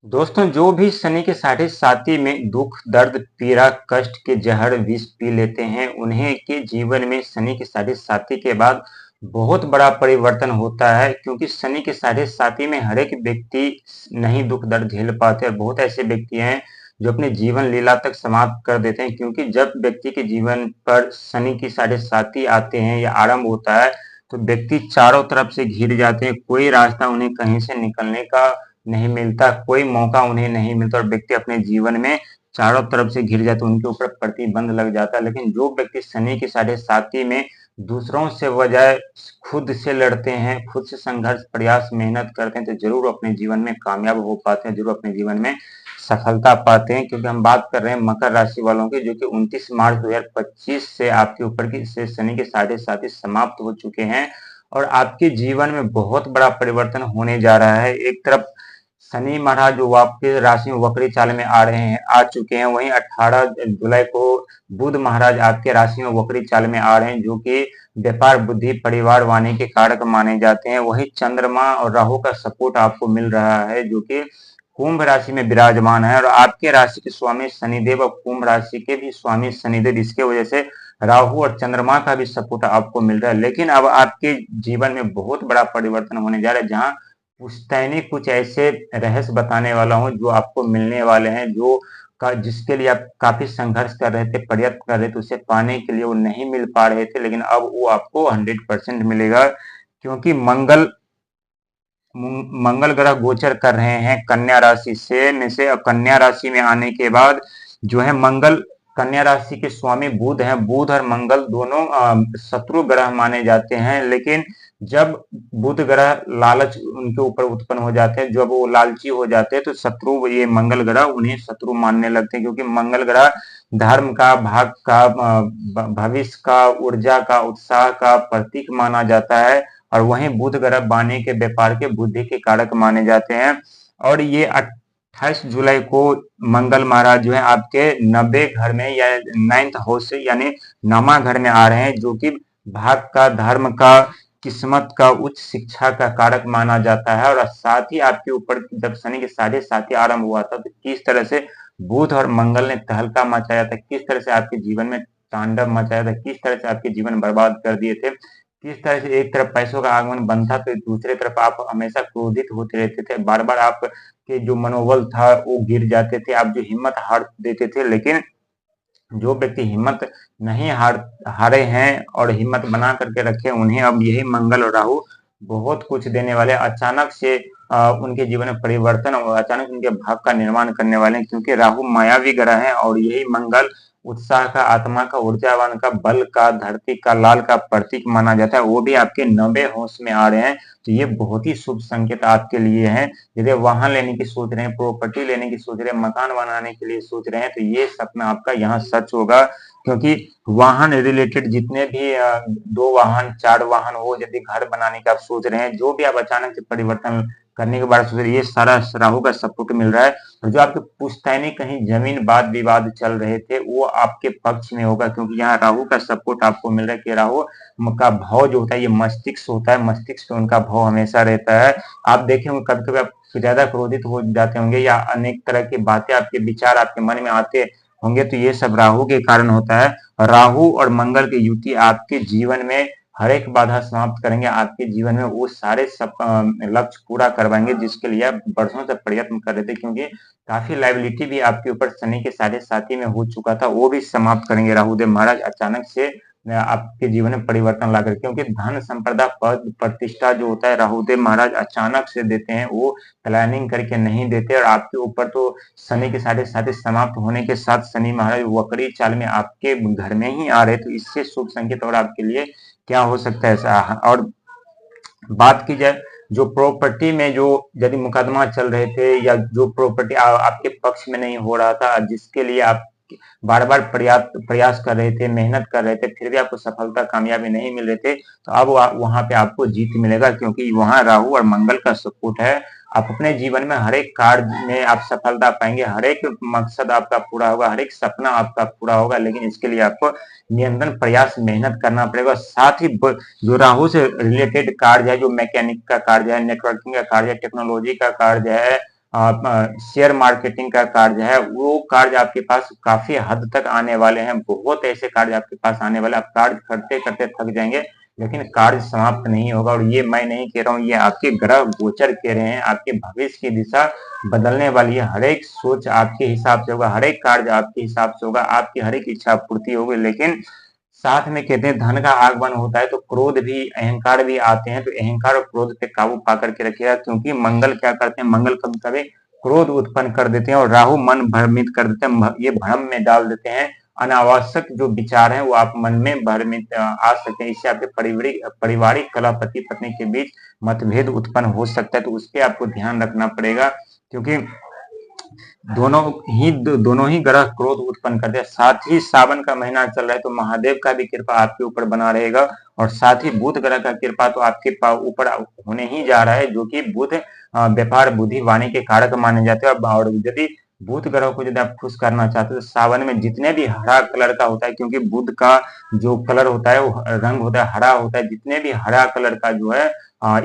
दोस्तों, जो भी शनि के साढ़े साथी में दुख, दर्द, पीड़ा, कष्ट के जहर विष पी लेते हैं, उन्हें के जीवन में शनि के साढ़े साथी के बाद बहुत बड़ा परिवर्तन होता है। क्योंकि शनि के साढ़े साथी में हर एक व्यक्ति नहीं दुख दर्द झेल पाते और बहुत ऐसे व्यक्ति हैं जो अपने जीवन लीला तक समाप्त कर देते हैं। क्योंकि जब व्यक्ति के जीवन पर शनि की साढ़े साथी आते हैं या आरंभ होता है, तो व्यक्ति चारों तरफ से घिर जाते हैं। कोई रास्ता उन्हें कहीं से निकलने का नहीं मिलता, कोई मौका उन्हें नहीं मिलता और व्यक्ति अपने जीवन में चारों तरफ से घिर जाते, उनके ऊपर प्रतिबंध लग जाता है। लेकिन जो व्यक्ति शनि की साढ़े साथी में दूसरों से बजाय खुद से लड़ते हैं, खुद से संघर्ष, प्रयास, मेहनत करते हैं, तो जरूर अपने जीवन में कामयाब हो पाते हैं, जरूर अपने जीवन में सफलता पाते हैं। क्योंकि हम बात कर रहे हैं मकर राशि वालों की, जो कि 29 मार्च 2025 से आपके ऊपर की से शनि के साढ़े साथी समाप्त हो चुके हैं और आपके जीवन में बहुत बड़ा परिवर्तन होने जा रहा है। एक तरफ शनि महाराज जो आपके राशि में वक्री चाल में आ चुके हैं, वहीं 18 जुलाई को बुध महाराज आपके राशि में वक्री चाल में आ रहे हैं, जो कि व्यापार, बुद्धि, परिवार, वाणी के कारक माने जाते हैं। वही चंद्रमा और राहु का सपोर्ट आपको मिल रहा है, जो कि कुंभ राशि में विराजमान है और आपके राशि के स्वामी शनिदेव और कुंभ राशि के भी स्वामी शनिदेव, इसके वजह से राहु और चंद्रमा का भी सपोर्ट आपको मिल रहा है। लेकिन अब आपके जीवन में बहुत बड़ा परिवर्तन होने जा रहा है, जहां पुश्तैनी कुछ ऐसे रहस्य बताने वाला हूँ जो आपको मिलने वाले हैं, जो का जिसके लिए आप काफी संघर्ष कर रहे थे, प्रयत्न कर रहे थे, उसे पाने के लिए वो नहीं मिल पा रहे थे, लेकिन अब वो आपको 100% मिलेगा। क्योंकि मंगल ग्रह गोचर कर रहे हैं कन्या राशि से और कन्या राशि में आने के बाद जो है मंगल, कन्या राशि के स्वामी बुध हैं। बुध और मंगल दोनों शत्रु ग्रह माने जाते हैं, लेकिन जब बुध ग्रह लालच उनके ऊपर उत्पन्न हो जाते हैं, जब वो लालची हो जाते हैं, तो शत्रु ये मंगल ग्रह उन्हें शत्रु मानने लगते हैं। क्योंकि मंगल ग्रह धर्म का, भाग का, भविष्य का, ऊर्जा का, उत्साह का प्रतीक माना जाता है और वहीं बुध ग्रह वाणी के, व्यापार के, बुद्धि के कारक माने जाते हैं। और ये 28 जुलाई को मंगल महाराज जो है आपके 90 घर में या 9th हाउस से यानी 9वां घर में आ रहे हैं, जो कि भाग का, धर्म का, किस्मत का, उच्च शिक्षा का कारक माना जाता है। और साथ ही आपके ऊपर जब शनि के साढ़े साथी आरंभ हुआ था, तो किस तरह से बुध और मंगल ने तहलका मचाया था, किस तरह से आपके जीवन में तांडव मचाया था, किस तरह से आपके जीवन बर्बाद कर दिए थे, किस तरह से एक तरफ पैसों का आगमन बंद था, तो दूसरे तरफ आप हमेशा क्रोधित होते रहते थे, बार बार आपके जो मनोबल था वो गिर जाते थे, आप जो हिम्मत हार देते थे। लेकिन जो व्यक्ति हिम्मत नहीं हारे हैं और हिम्मत बना करके रखे, उन्हें अब यही मंगल और राहु बहुत कुछ देने वाले, अचानक से उनके जीवन में परिवर्तन और अचानक उनके भाग का निर्माण करने वाले हैं। क्योंकि राहु मायावी ग्रह है और यही मंगल उत्साह का, आत्मा का, ऊर्जावान का, बल का, धरती का, लाल का प्रतीक माना जाता है। वो भी आपके 90 होश में आ रहे हैं, तो ये बहुत ही शुभ संकेत आपके लिए है। यदि वाहन लेने की सोच रहे हैं, प्रॉपर्टी लेने की सोच रहे हैं, मकान बनाने के लिए सोच रहे हैं, तो ये सपना आपका यहाँ सच होगा। क्योंकि वाहन रिलेटेड जितने भी 2 वाहन, 4 वाहन हो, यदि घर बनाने का आप सोच रहे हैं, जो भी आप अचानक से परिवर्तन करने के बाद सोच रहे हैं, ये सारा राहु का सपोर्ट मिल रहा है। और जो आपके पुश्तैनी कहीं जमीन वाद विवाद चल रहे थे, वो आपके पक्ष में होगा। क्योंकि यहाँ राहु का सपोर्ट आपको मिल रहा है कि राहु का भाव जो होता है, ये मस्तिष्क होता है, मस्तिष्क पे उनका भाव हमेशा रहता है। आप देखे होंगे कभी कभी आप ज्यादा क्रोधित हो जाते होंगे या अनेक तरह की बातें, आपके विचार आपके मन में आते होंगे, तो ये सब राहु के कारण होता है। राहु और मंगल की युति आपके जीवन में हर एक बाधा समाप्त करेंगे, आपके जीवन में वो सारे लक्ष्य पूरा करवाएंगे जिसके लिए आप वर्षों से प्रयत्न कर रहे थे। क्योंकि काफी लाइबिलिटी भी आपके ऊपर शनि के साढ़े साथी में हो चुका था, वो भी समाप्त करेंगे राहुदेव महाराज अचानक से आपके जीवन में परिवर्तन लाकर। क्योंकि धन संपदा, पद प्रतिष्ठा जो होता है, राहुदेव महाराज अचानक से देते हैं, वो प्लानिंग करके नहीं देते। और आपके ऊपर तो शनि के साढ़े साथी समाप्त होने के साथ शनि महाराज वक्री चाल में आपके घर में ही आ रहे, तो इससे शुभ संकेत और आपके लिए क्या हो सकता है ऐसा। और बात की जाए जो प्रॉपर्टी में जो यदि मुकदमा चल रहे थे या जो प्रॉपर्टी आपके पक्ष में नहीं हो रहा था, जिसके लिए आप बार बार प्रयास कर रहे थे, मेहनत कर रहे थे, फिर भी आपको सफलता, कामयाबी नहीं मिल रहे थे, तो अब वहां पे आपको जीत मिलेगा। क्योंकि वहां राहु और मंगल का सपोर्ट है। आप अपने जीवन में हर एक कार्य में आप सफलता पाएंगे, हर एक मकसद आपका पूरा होगा, हर एक सपना आपका पूरा होगा। लेकिन इसके लिए आपको निरंतर प्रयास, मेहनत करना पड़ेगा। साथ ही जो राहु से रिलेटेड कार्य है, जो मैकेनिक का कार्य है, नेटवर्किंग का कार्य है, टेक्नोलॉजी का कार्य है, शेयर मार्केटिंग का कार्य है, वो कार्य आपके पास काफी हद तक आने वाले हैं। बहुत ऐसे कार्य आपके पास आने वाले, आप कार्य करते करते थक जाएंगे, लेकिन कार्य समाप्त नहीं होगा। और ये मैं नहीं कह रहा हूँ, ये आपके ग्रह गोचर कह रहे हैं। आपके भविष्य की दिशा बदलने वाली है। हर एक सोच आपके हिसाब से होगा, हर एक कार्य आपके हिसाब से होगा, आपकी हर एक इच्छा पूर्ति होगी। लेकिन साथ में कहते हैं धन का आगमन होता है तो क्रोध भी, अहंकार भी आते हैं। तो अहंकार और क्रोध पे काबू पा करके रखिएगा, क्योंकि मंगल क्या करते हैं, मंगल कभी कभी क्रोध उत्पन्न कर देते हैं और राहु मन भ्रमित कर देते हैं, ये भ्रम में डाल देते हैं। अनावश्यक जो विचार है वो आप मन में भ्रमित आ सकते हैं। इससे आपके पारिवारिक कलह, पति पत्नी के बीच मतभेद उत्पन्न हो सकता है। तो उस पर आपको ध्यान रखना पड़ेगा, क्योंकि दोनों ही ग्रह क्रोध उत्पन्न करते हैं। साथ ही सावन का महीना चल रहा है तो महादेव का भी कृपा आपके ऊपर बना रहेगा, और साथ ही बुध ग्रह का कृपा तो आपके ऊपर होने ही जा रहा है, जो कि बुध व्यापार, बुद्धि, वाणी के कारक माने जाते हैं। और यदि बुध ग्रह को यदि आप खुश करना चाहते हो तो सावन में जितने भी हरा कलर का होता है, क्योंकि बुध का जो कलर होता है वो रंग होता है हरा होता है, जितने भी हरा कलर का जो है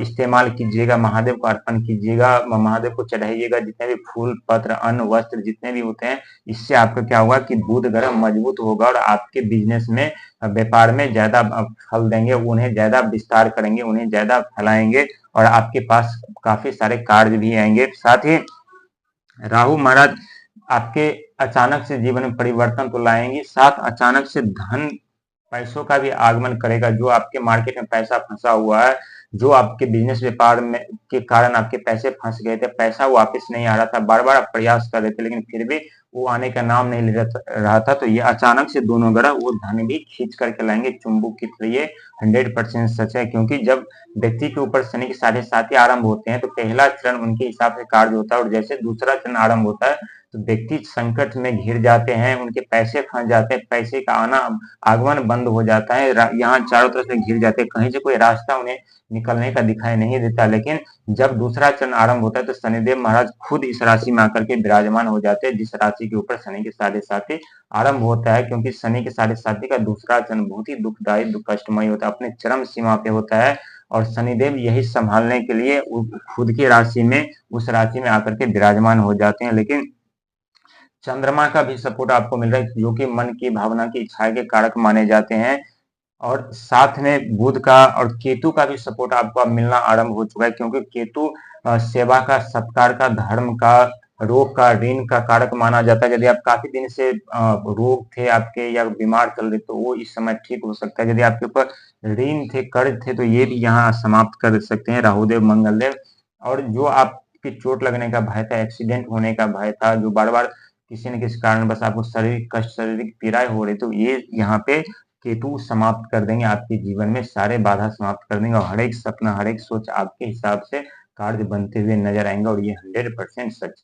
इस्तेमाल कीजिएगा, महादेव को अर्पण कीजिएगा, महादेव को चढ़ाइएगा। जितने भी फूल पत्र अन्न वस्त्र जितने भी होते हैं, इससे आपका क्या होगा कि बुध ग्रह मजबूत होगा और आपके बिजनेस में, व्यापार में ज्यादा फल देंगे, उन्हें ज्यादा विस्तार करेंगे, उन्हें ज्यादा फैलाएंगे, और आपके पास काफी सारे कार्य भी आएंगे। साथ ही राहु महाराज आपके अचानक से जीवन में परिवर्तन तो लाएंगे, साथ अचानक से धन पैसों का भी आगमन करेगा। जो आपके मार्केट में पैसा फंसा हुआ है, जो आपके बिजनेस व्यापार में के कारण आपके पैसे फंस गए थे, पैसा वापस नहीं आ रहा था, बार बार आप प्रयास कर रहे थे लेकिन फिर भी वो आने का नाम नहीं ले रहा था, तो ये अचानक से दोनों ग्रह वो धन भी खींच करके लाएंगे चुंबक की तरह। ये 100% सच है, क्योंकि जब व्यक्ति के ऊपर शनि की 7.5 आरंभ होते हैं तो पहला चरण उनके हिसाब से कार्य होता है, और जैसे दूसरा चरण आरंभ होता है तो व्यक्ति संकट में घिर जाते हैं, उनके पैसे फंस जाते हैं, पैसे का आना आगमन बंद हो जाता है, यहाँ चारों तरफ से घिर जाते हैं, कहीं से कोई रास्ता उन्हें निकलने का दिखाई नहीं देता। लेकिन जब दूसरा चरण आरंभ होता है तो शनिदेव महाराज खुद इस राशि में आकर के विराजमान हो जाते हैं, जिस राशि के ऊपर शनि के 7.5 आरंभ होता है। क्योंकि शनि के 7.5 का दूसरा चरण बहुत ही दुखदायी, दुख कष्टमय होता है, अपने चरम सीमा पे होता है, और शनिदेव यही संभालने के लिए खुद की राशि में, उस राशि में आकर के विराजमान हो जाते हैं। लेकिन चंद्रमा का भी सपोर्ट आपको मिल रहा है, जो कि मन की भावना की इच्छा के कारक माने जाते हैं, और साथ में बुध का और केतु का भी सपोर्ट आपको अब मिलना आरंभ हो चुका है, क्योंकि केतु सेवा का, सत्कार का, धर्म का, रोग का, ऋण का कारक माना जाता है। यदि आप काफी दिन से रोग थे आपके या बीमार चल रहे तो वो इस समय ठीक हो सकता है। यदि आपके ऊपर ऋण थे, कर्ज थे, तो ये भी यहाँ समाप्त कर सकते हैं राहुदेव मंगलदेव। और जो आपकी चोट लगने का भय था, एक्सीडेंट होने का भय था, जो बार बार किसी न किसी कारण बस आपको शारीरिक कष्ट, शारीरिक पीड़ाएं हो रही, तो ये यहाँ पे केतु समाप्त कर देंगे आपके जीवन में, सारे बाधा समाप्त कर देंगे, और हर एक सपना, हर एक सोच आपके हिसाब से कार्य बनते हुए नजर आएंगे, और ये 100% सच